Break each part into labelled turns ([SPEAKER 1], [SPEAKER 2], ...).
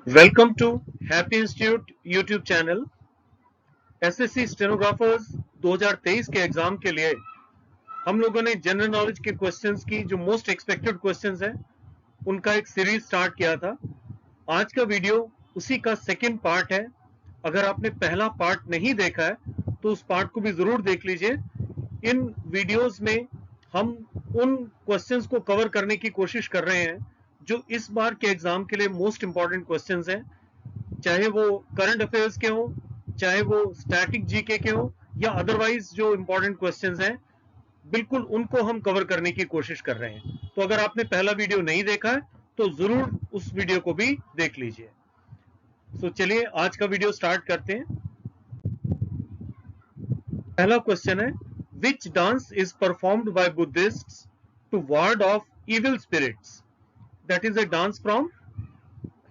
[SPEAKER 1] Welcome to Happy Institute YouTube channel. SSC stenographers 2023 के exam के लिए हम लोगों ने जनरल नॉलेज के क्वेश्चंस की जो मोस्ट एक्सपेक्टेड क्वेश्चंस हैं उनका एक सीरीज स्टार्ट किया था। आज का वीडियो उसी का सेकंड पार्ट है। अगर आपने पहला पार्ट नहीं देखा है तो उस पार्ट को भी जरूर देख लीजिए। इन वीडियोस में हम उन क्वेश्चंस को कवर करने की कोशिश कर रहे हैं जो इस बार के एग्जाम के लिए मोस्ट इंपॉर्टेंट क्वेश्चंस हैं, चाहे वो करंट अफेयर्स के हों, चाहे वो स्टैटिक जीके के हों या अदरवाइज जो इंपॉर्टेंट क्वेश्चंस हैं, बिल्कुल उनको हम कवर करने की कोशिश कर रहे हैं। तो अगर आपने पहला वीडियो नहीं देखा है तो जरूर उस वीडियो को भी देख लीजिए। तो चलिए आज का वीडियो स्टार्ट करते हैं। पहला क्वेश्चन है, which dance is performed by Buddhists to ward off evil spirits? That is a dance from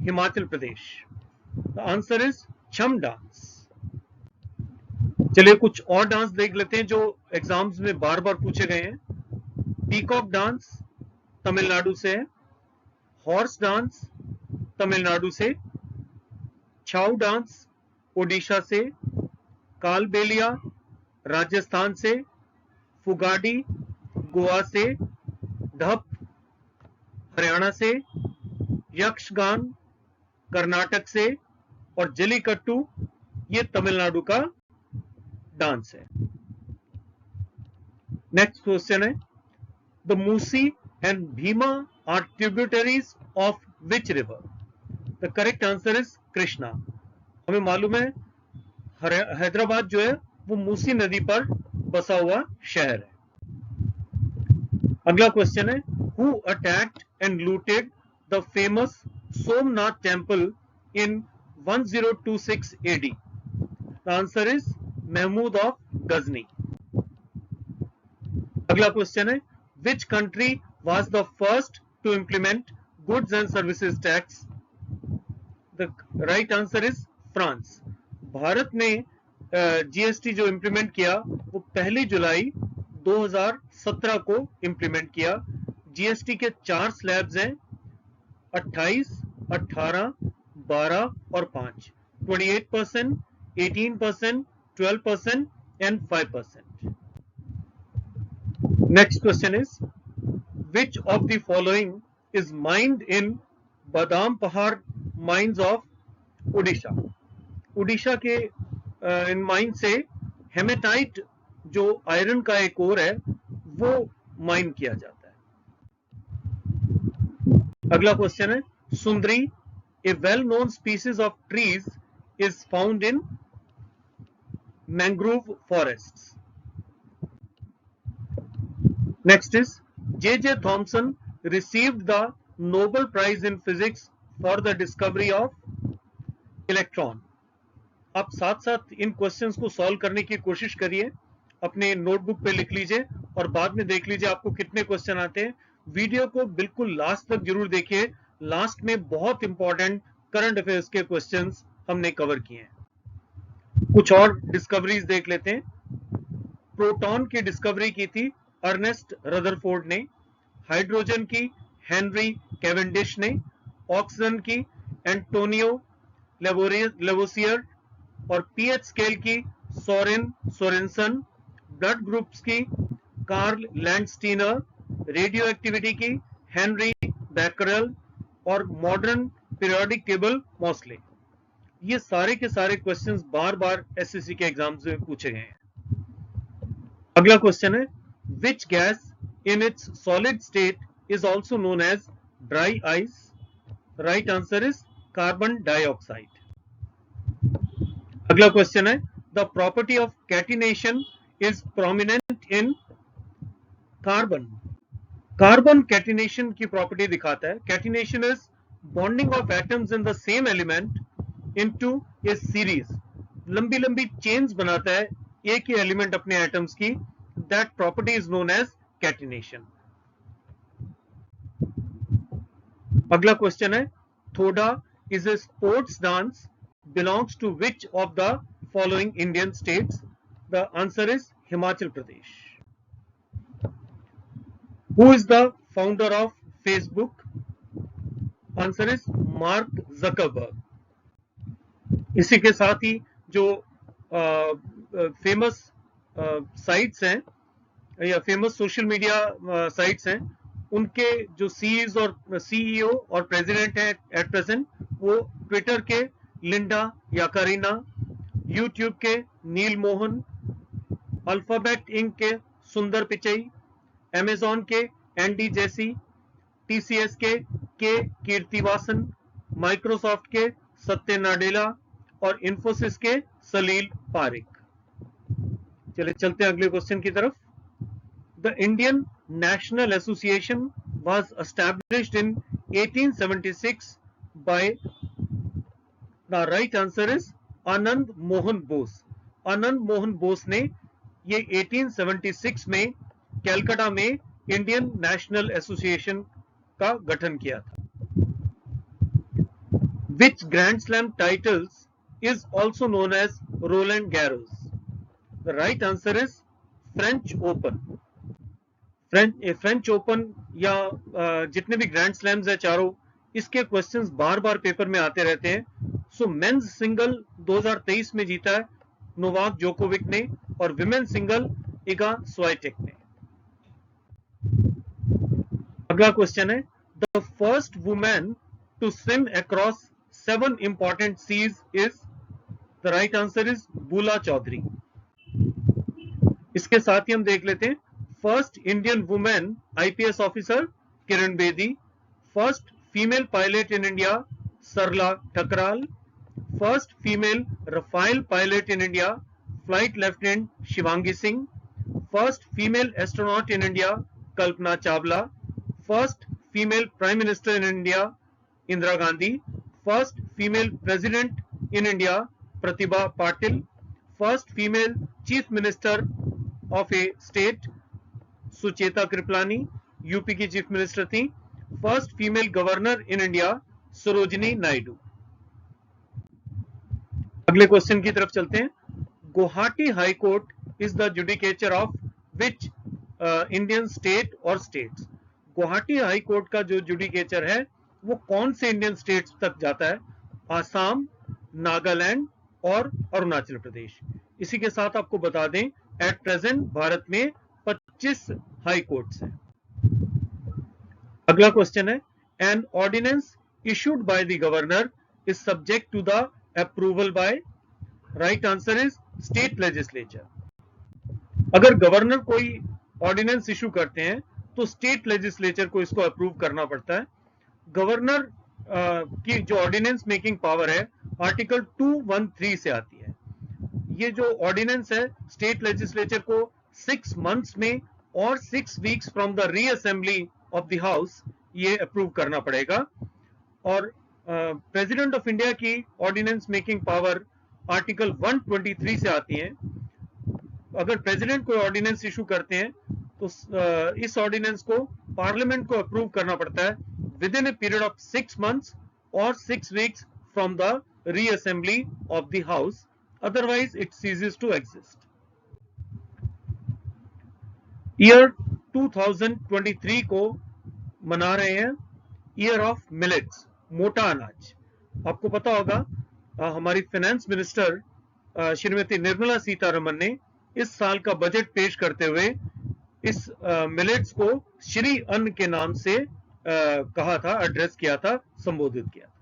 [SPEAKER 1] Himachal Pradesh. The answer is Cham dance. चलिए कुछ और डांस देख लेते हैं जो एग्जाम्स में बार बार पूछे गए हैं। पीकॉक डांस तमिलनाडु से है, हॉर्स डांस तमिलनाडु से, छाऊ डांस ओडिशा से, कालबेलिया राजस्थान से, फुगाडी गोवा से, ढप हरियाणा से, यक्षगान कर्नाटक से और जलीकट्टू ये तमिलनाडु का डांस है। नेक्स्ट क्वेश्चन है, the Musi and Bhima are tributaries of which river? The correct answer is Krishna. हमें मालूम है हैदराबाद जो है वो मूसी नदी पर बसा हुआ शहर है। अगला क्वेश्चन है, who attacked and looted the famous Somnath temple in 1026 AD? The answer is Mahmud of Ghazni. अगला क्वेश्चन है, which country was the first to implement goods and services tax? The right answer is France. Bharat ने GST जो implement किया वो 1 जुलाई 2017 को implement किया। GST के 4 slabs हैं, 28, 18, 12 और 5। 28%, 18%, 12% and 5%. Next question is, which of the following is mined in बादाम पहाड़ माइंस ऑफ ओडिशा? ओडिशा के इन माइन से हेमेटाइट जो आयरन का एक ओर है वो माइन किया जाता है। अगला क्वेश्चन है, Sundari a well known species of trees is found in mangrove forests. Next is, J.J. Thomson received the Nobel Prize in Physics for the discovery of electron. आप साथ साथ इन क्वेश्चंस को सॉल्व करने की कोशिश करिए, अपने नोटबुक पे लिख लीजिए और बाद में देख लीजिए आपको कितने क्वेश्चन आते हैं। वीडियो को बिल्कुल लास्ट तक जरूर देखिए, लास्ट में बहुत इंपॉर्टेंट करंट अफेयर्स के क्वेश्चंस हमने कवर किए हैं। कुछ और डिस्कवरीज देख लेते हैं। प्रोटॉन की डिस्कवरी की थी अर्नेस्ट रदरफोर्ड ने, हाइड्रोजन की हेनरी कैवेंडिश ने, ऑक्सीजन की एंटोनियो लेवोसियर और पीएच स्केल की सोरेन सोरेनसन, ब्लड ग्रुप्स की कार्ल लैंडस्टीनर, रेडियो एक्टिविटी की हेनरी बैकरल और मॉडर्न पीरियोडिक टेबल मॉसले। ये सारे के सारे क्वेश्चंस बार बार एसएससी के एग्जाम्स में पूछे गए हैं। अगला क्वेश्चन है, which gas in its solid state is also known as dry ice? Right answer is carbon dioxide. अगला क्वेश्चन है, the property of catenation is prominent in carbon. Carbon catenation की प्रॉपर्टी दिखाता है। Catenation is bonding of atoms in the same element into a series. लंबी लंबी chains बनाता है एक ही एलिमेंट अपने एटम्स की। That property is known as catenation. अगला क्वेश्चन है, Thoda is a sports dance belongs to which of the following Indian states? The answer is Himachal Pradesh. Who is the founder of Facebook? Answer is Mark Zuckerberg. इसी के साथ ही जो famous sites हैं या famous social media sites हैं, उनके जो CEO और प्रेसिडेंट हैं एट प्रेजेंट, वो ट्विटर के लिंडा याकारिना, यूट्यूब के नील मोहन, अल्फाबेट इंक के सुंदर पिचई, अमेजॉन के एंडी जेसी, टीसीएस के कीर्तिवासन, माइक्रोसॉफ्ट के सत्य नाडेला और इन्फोसिस के सलील पारिक। चलिए चलते हैं अगले क्वेश्चन की तरफ। The Indian national association was established in 1876 by, the right answer is Anand Mohan Bose. Anand Mohan Bose ने ये 1876 में कैलकाटा में इंडियन नेशनल एसोसिएशन का गठन किया था। Which Grand Slam titles is also known as Roland Garros? The right answer is French Open। French open या जितने भी ग्रैंड स्लैम्स है चारों, इसके क्वेश्चंस बार बार पेपर में आते रहते हैं। सो मेंस सिंगल 2023 में जीता है नोवाक जोकोविक ने और विमेन सिंगल इगा स्वाइटेक ने। अगला क्वेश्चन है, the first women to swim across 7 important seas is, the right answer is Bula Chaudhury. इसके साथ ही हम देख लेते हैं, first Indian women IPS officer Kiran Bedi, first female pilot in India Sarla Thakral, first female Rafale pilot in India flight lieutenant Shivangi Singh, first female astronaut in India Kalpana Chawla, first female prime minister in India Indira Gandhi, first female president in India Pratibha Patil, first female chief minister of A state Sucheta Kripalani, UP की chief minister थी, first female governor in India Sarojini Naidu. अगले question की तरफ चलते हैं, Guwahati high court is the judicature of which Indian state और states? Guwahati high court का जो जुडिकेचर है वो कौन से इंडियन स्टेट्स तक जाता है? आसाम, नागालैंड और अरुणाचल प्रदेश। इसी के साथ आपको बता दें, एट प्रेजेंट भारत में 25 हाई कोर्ट्स हैं। अगला क्वेश्चन है, an ordinance issued by the governor is subject to the approval by, right answer is state legislature. अगर गवर्नर कोई ऑर्डिनेंस इशू करते हैं तो स्टेट लेजिस्लेचर को इसको अप्रूव करना पड़ता है। गवर्नर की जो ऑर्डिनेंस मेकिंग पावर है आर्टिकल 213 से आती है। ये जो ऑर्डिनेंस है स्टेट लेजिस्लेचर को 6 मंथ्स में और 6 weeks from the reassembly of the house ये अप्रूव करना पड़ेगा। और प्रेसिडेंट ऑफ इंडिया की ऑर्डिनेंस मेकिंग पावर आर्टिकल 123 से आती है। अगर प्रेसिडेंट कोई ऑर्डिनेंस इशू करते हैं तो इस ऑर्डिनेंस को पार्लियामेंट को अप्रूव करना पड़ता है within a period of 6 months और 6 weeks from the reassembly of the house, otherwise it ceases to exist. Year 2023 को मना रहे हैं ईयर ऑफ मिलेट्स, मोटा अनाज। आपको पता होगा हमारी फाइनेंस मिनिस्टर श्रीमती निर्मला सीतारमन ने इस साल का बजट पेश करते हुए इस मिलेट्स को श्री अन्न के नाम से कहा था, एड्रेस किया था, संबोधित किया था।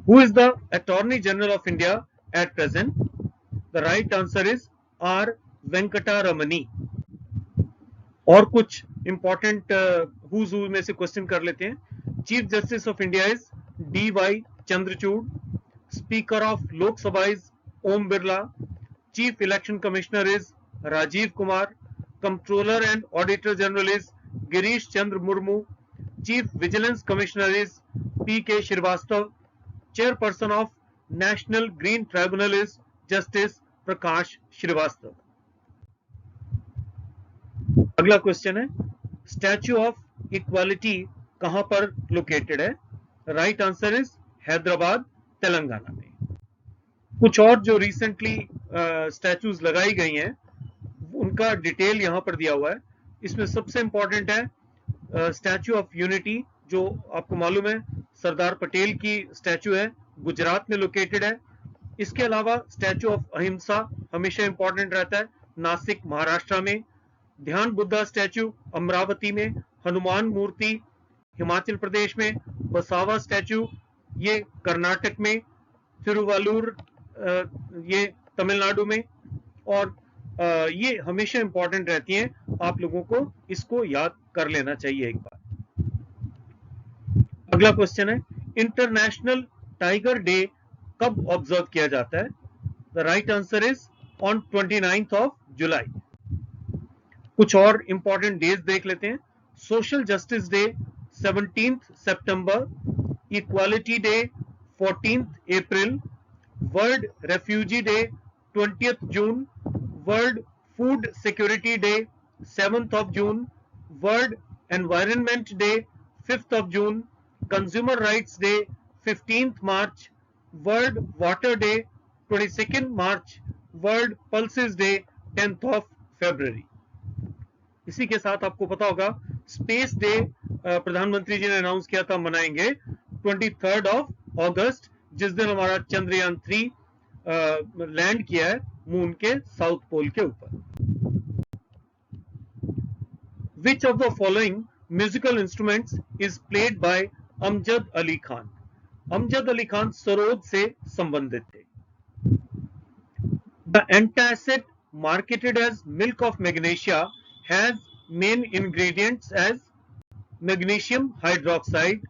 [SPEAKER 1] Who is the attorney general of India at present? The right answer is R Venkataramani. और कुछ इंपॉर्टेंट हुज हू में से क्वेश्चन कर लेते हैं। Chief justice of India is D Y. Chandrachud, speaker of Lok Sabha is Om Birla, chief election commissioner is Rajiv Kumar, controller and auditor general is Girish Chandra Murmu, chief vigilance commissioner is P K. Srivastava, chairperson of national green tribunal is justice Prakash Srivastava. अगला question है, statue of equality कहां पर located है? Right answer is Hyderabad, Telangana में। कुछ और जो recently statues लगाई गई हैं उनका डिटेल यहां पर दिया हुआ है। इसमें सबसे इंपॉर्टेंट है स्टैच्यू ऑफ यूनिटी, जो आपको मालूम है सरदार पटेल की स्टैच्यू है, गुजरात में लोकेटेड है। इसके अलावा स्टैचू ऑफ अहिंसा हमेशा इंपॉर्टेंट रहता है, नासिक महाराष्ट्र में। ध्यान बुद्धा स्टैचू अमरावती में। हनुमान मूर्ति हिमाचल प्रदेश में। बसावा स्टैचू ये कर्नाटक में। तिरुवल्लूर ये तमिलनाडु में। और ये हमेशा इंपॉर्टेंट रहती हैं, आप लोगों को इसको याद कर लेना चाहिए एक बार। अगला क्वेश्चन है, इंटरनेशनल टाइगर डे कब ऑब्जर्व किया जाता है? The right answer is on 29th of July। कुछ और इंपॉर्टेंट डेज देख लेते हैं। Social justice day 17th September, equality day 14th April, world refugee day 20th June, world food security day 7th of June, world environment day 5th of June, consumer rights day 15th March, world water day 22nd March, world pulses day 10th of February। इसी के साथ आपको पता होगा space day प्रधानमंत्री जी ने announce किया था, मनाएंगे 23rd of August, जिस दिन हमारा चंद्रयान 3 लैंड किया है मून के साउथ पोल के ऊपर। Which of the following musical instruments is played by Amjad Ali Khan? Amjad Ali Khan sarod से संबंधित थे। The antacid marketed as milk of magnesia has main ingredients as magnesium hydroxide.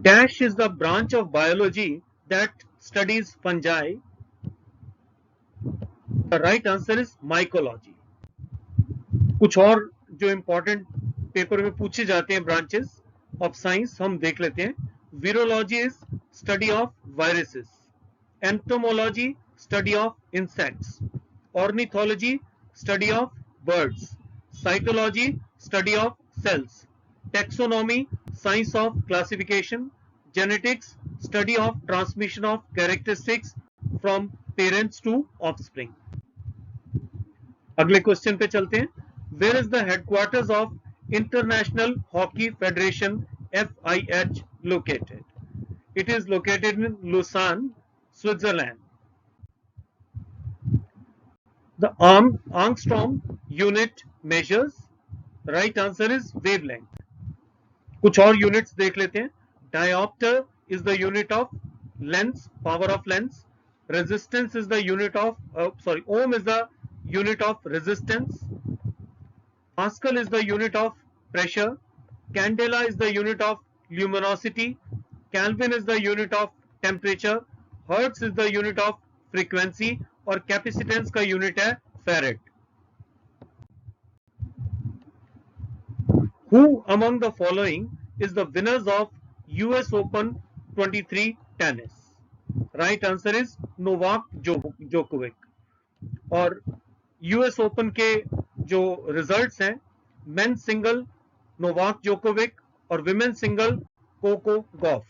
[SPEAKER 1] Dash is the branch of biology that studies fungi. The right answer is mycology। कुछ और जो important paper में पूछे जाते हैं ब्रांचेस ऑफ साइंस हम देख लेते हैं। Virology is study of viruses, entomology study of insects, ornithology study of birds, cytology study of cells, taxonomy science of classification, genetics study of transmission of characteristics from parents to offspring. अगले क्वेश्चन पे चलते हैं। Where is the headquarters of international hockey federation FIH located? It is located in Lausanne, Switzerland. The Armstrong unit measures, right answer is wavelength। कुछ और units देख लेते हैं। Diopter is the unit of lens, power of lens. Resistance is the unit of ohm is the unit of resistance. Pascal is the unit of pressure. Candela is the unit of luminosity. Kelvin is the unit of temperature. Hertz is the unit of frequency और capacitance का unit है farad। Who among the following is the winners of US Open 23 tennis? Right answer is Novak Djokovic। और US Open के जो results हैं, men single Novak Djokovic और women single Coco Gauff.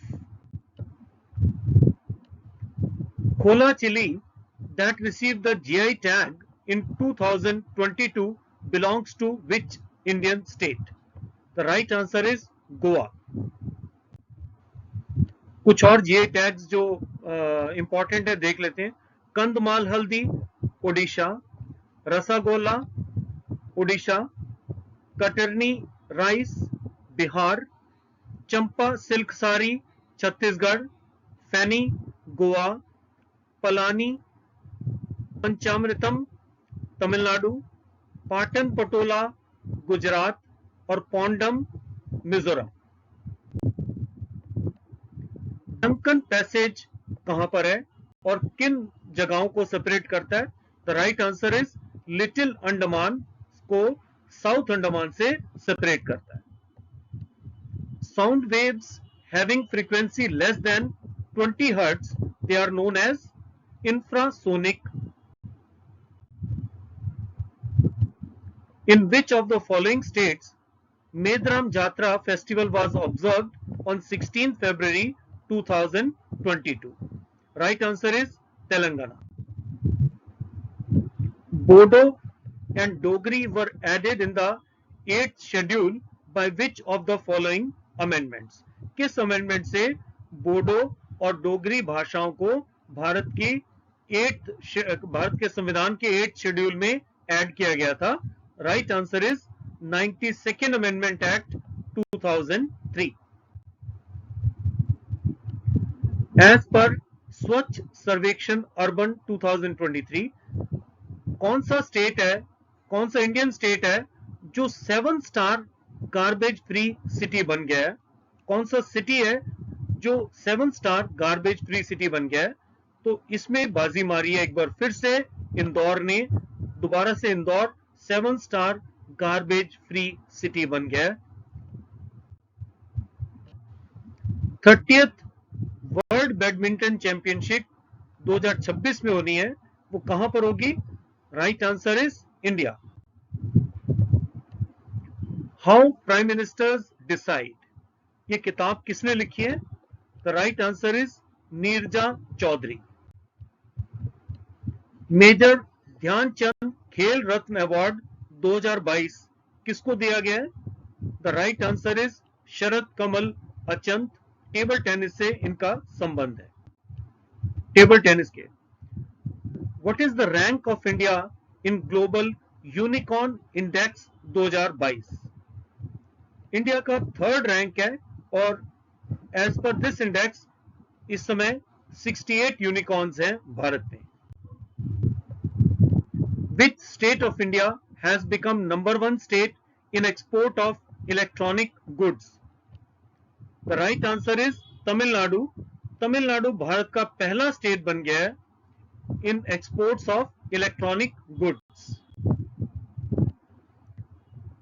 [SPEAKER 1] खोला chilli that received the GI tag in 2022 belongs to which Indian state? The right answer is Goa। कुछ और GI tags जो important है देख लेते हैं। कंदमाल हल्दी ओडिशा, रसागोला ओडिशा, कटरनी राइस बिहार, चंपा सिल्क साड़ी छत्तीसगढ़, फैनी गोवा, पलानी पंचामृतम तमिलनाडु, पाटन पटोला गुजरात और पोंडम मिजोरम। डंकन पैसेज कहां पर है और किन जगहों को सेपरेट करता है? The right answer is little Andaman को साउथ अंडमान से सेपरेट करता है। Sound waves having frequency less than 20 hertz they are known as infrasonic. In which of the following states Medram Jatra festival was observed on 16th February 2022? Right answer is Telangana. Bodo and Dogri were added in the 8th schedule by which of the following amendments? किस amendment से बोडो और डोगरी भाषाओं को भारत के संविधान के 8th schedule में add किया गया था? Right answer is 92nd amendment act 2003. As per Swachh सर्वेक्षण अर्बन 2023, कौन सा इंडियन स्टेट है जो 7 स्टार गार्बेज फ्री सिटी बन गया है? कौन सा सिटी है जो 7 स्टार गार्बेज फ्री सिटी बन गया है? तो इसमें बाजी मारी है एक बार फिर से इंदौर ने. दोबारा से Indore 7 star garbage free city बन गया है. 30th वर्ल्ड बैडमिंटन चैंपियनशिप 2026 में होनी है, वो कहां पर होगी? Right answer is India. How prime ministers decide, ये किताब किसने लिखी है? The right answer is Neerja Chowdhury. Major Dhyan Chand Khel Ratna award 2022 किसको दिया गया है? The right answer is Sharath Kamal Achanta. Table tennis से इनका संबंध है, टेबल टेनिस के. What is the rank of India in global unicorn index 2022? India का 3rd रैंक है और एज पर दिस इंडेक्स इस समय 68 यूनिकॉर्न्स हैं भारत में. Which state of India has become number 1 state in export of electronic goods? The right answer is Tamil Nadu. Tamil Nadu Bharat का पहला state बन गया है in exports of electronic goods.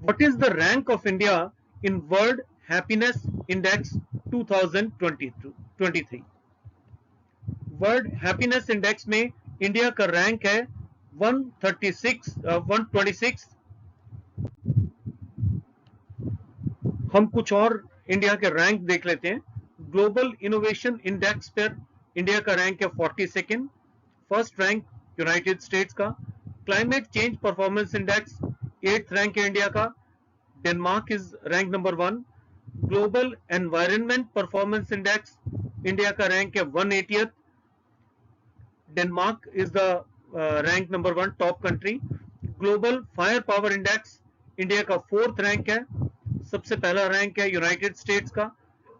[SPEAKER 1] What is the rank of India in World Happiness Index 2023? World Happiness Index में India का rank है 126. हम कुछ और इंडिया के रैंक देख लेते हैं. ग्लोबल इनोवेशन इंडेक्स पर इंडिया का रैंक है 42nd. First rank United States का. Climate change performance index 8th rank है इंडिया का. Denmark is rank number 1. Global environment performance index India का रैंक है 180th. Denmark is the rank number 1 top country. Global fire power index India का 4th rank है. सबसे पहला rank है United States का.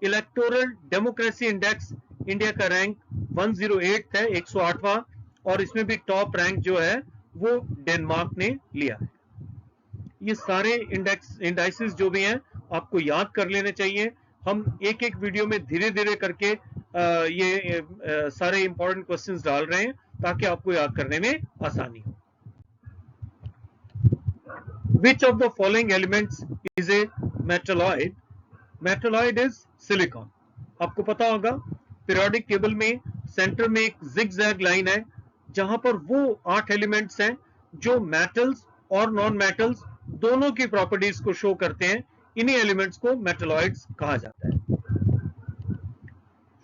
[SPEAKER 1] इलेक्टोरल डेमोक्रेसी इंडेक्स इंडिया का rank 108 है, 108वां, और इसमें भी टॉप रैंक जो है वो डेनमार्क ने लिया है. ये सारे इंडाइसेस जो भी हैं आपको याद कर लेने चाहिए. हम एक एक वीडियो में धीरे धीरे करके ये सारे इंपॉर्टेंट क्वेश्चंस डाल रहे हैं ताकि आपको याद करने में आसानी हो. Which of the following elements is a metalloid? Metalloid is silicon. आपको पता होगा पीरियोडिक टेबल में सेंटर में एक जिगजैग लाइन है जहां पर वो 8 एलिमेंट्स हैं जो मेटल्स और नॉन मेटल्स दोनों की प्रॉपर्टीज को शो करते हैं. इन्हीं एलिमेंट्स को मेटलॉइड्स कहा जाता है.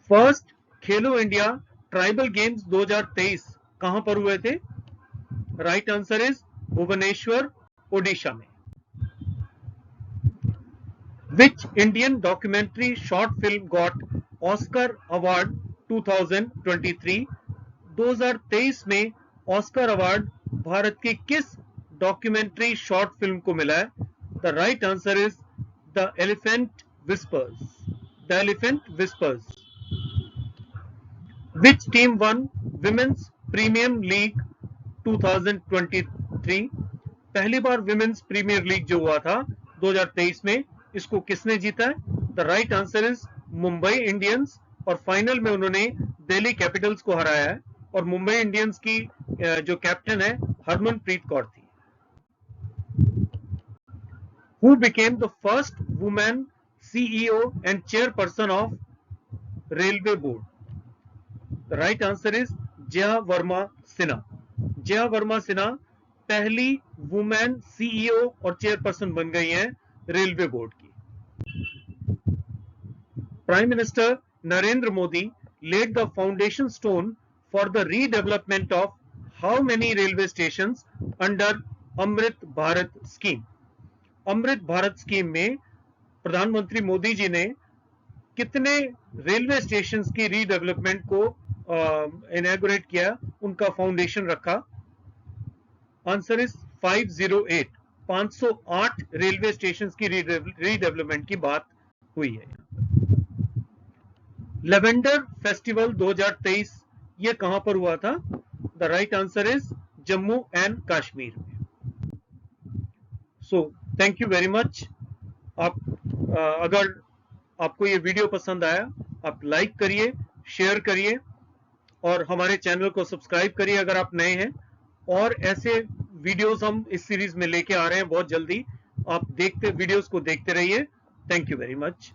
[SPEAKER 1] फर्स्ट खेलो इंडिया ट्राइबल गेम्स 2023 कहां पर हुए थे? Right answer is Bhubaneswar, Odisha में. Which Indian documentary short film got Oscar Award 2023? 2023 में ऑस्कर अवार्ड भारत की किस डॉक्यूमेंट्री शॉर्ट फिल्म को मिला है? The right answer is the elephant whispers. The elephant whispers. Which team won Women's Premium League 2023? पहली बार women's premiere league जो हुआ था 2023 में, इसको किसने जीता है? The right answer is Mumbai Indians. और फाइनल में उन्होंने दिल्ली कैपिटल्स को हराया है और मुंबई इंडियंस की जो कैप्टन है हरमनप्रीत कौर थी. Who became the first woman CEO and chairperson of Railway Board? The right answer is Jaya Verma Sinha. Jaya Verma Sinha पहली वुमेन सीईओ और चेयरपर्सन बन गई हैं रेलवे बोर्ड की. Prime minister Narendra Modi laid the foundation stone for the redevelopment of how many railway stations under Amrit Bharat scheme? Amrit Bharat scheme में प्रधानमंत्री मोदी जी ने कितने रेलवे स्टेशन की रीडेवलपमेंट को इनॉग्रेट किया, उनका फाउंडेशन रखा? Answer is 508। 508 रेलवे स्टेशन की रीडेवलपमेंट की बात हुई है। लेवेंडर फेस्टिवल 2023 ये कहां पर हुआ था? The right answer is Jammu and Kashmir में। So thank you very much. आप अगर आपको ये वीडियो पसंद आया, आप लाइक करिए, शेयर करिए और हमारे चैनल को सब्सक्राइब करिए अगर आप नए हैं। और ऐसे वीडियोस हम इस सीरीज में लेके आ रहे हैं बहुत जल्दी। आप वीडियोस को देखते रहिए। Thank you very much.